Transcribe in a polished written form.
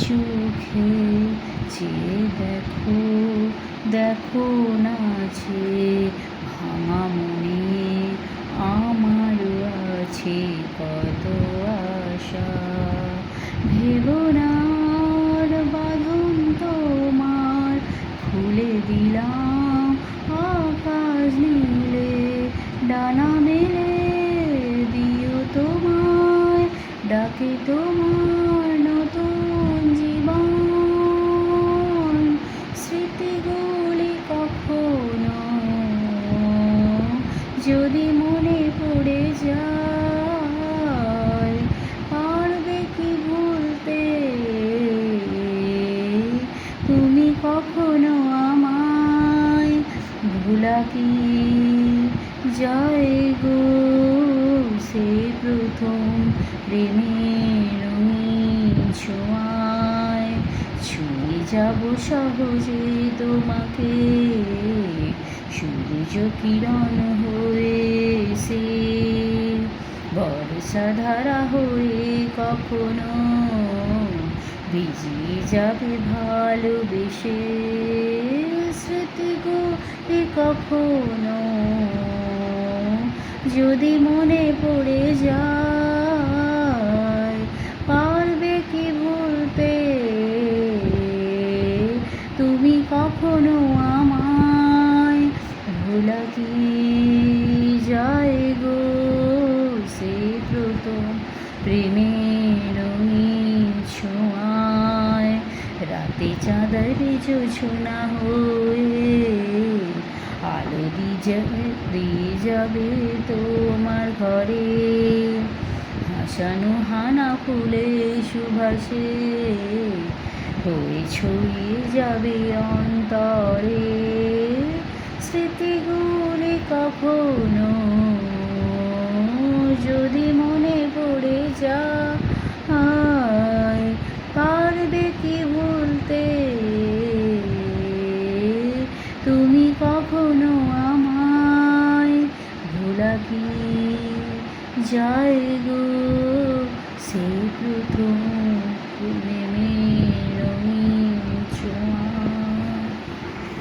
চোখে চেয়ে দেখো, দেখো না যে ভাঙা মনে আমারও আছে কত আশা। ভেবো না আর বাঁধন তোমার, খুলে দিলাম আকাশ নীলে। ডানা মেলে দিও তোমায়, ডাকে তোমার নতুন জীবন। স্মৃতিগুলি কখনো যদি মনে পড়ে যায়, পারবে কি ভুলতে তুমি কখনো আমায়? ভোলা কি যায় গো সে প্রথম প্রেমের রঙিন ছোঁয়ায়? ছুঁয়ে যাব সহজে তোমাকে সূর্য কিরণ হয়ে সে, বর্ষা ধারা হয়ে কখনো ভিজিয়ে যাবে ভালোবেসে। স্মৃতিগুলি কখনো যদি মনে পড়ে যায়, পারবে কি ভুলতে তুমি কখনো আমায়? ভোলা কি যায় গো সে প্রথম প্রেমের রঙিন ছোঁয়ায়? রাতে চাঁদের জোছনা হয়ে আলো দিয়ে যাবে তোমার ঘরে। হাসানো হানা ফুলে সুভাষে হয়ে ছড়িয়ে যাবে অন্তরে। স্মৃতিগুলি কখনো যদি মনে পড়ে যায়, পারবে কি ভুলতে তুমি কখনো আমায়? ভোলা কি যায় গো সে প্রথম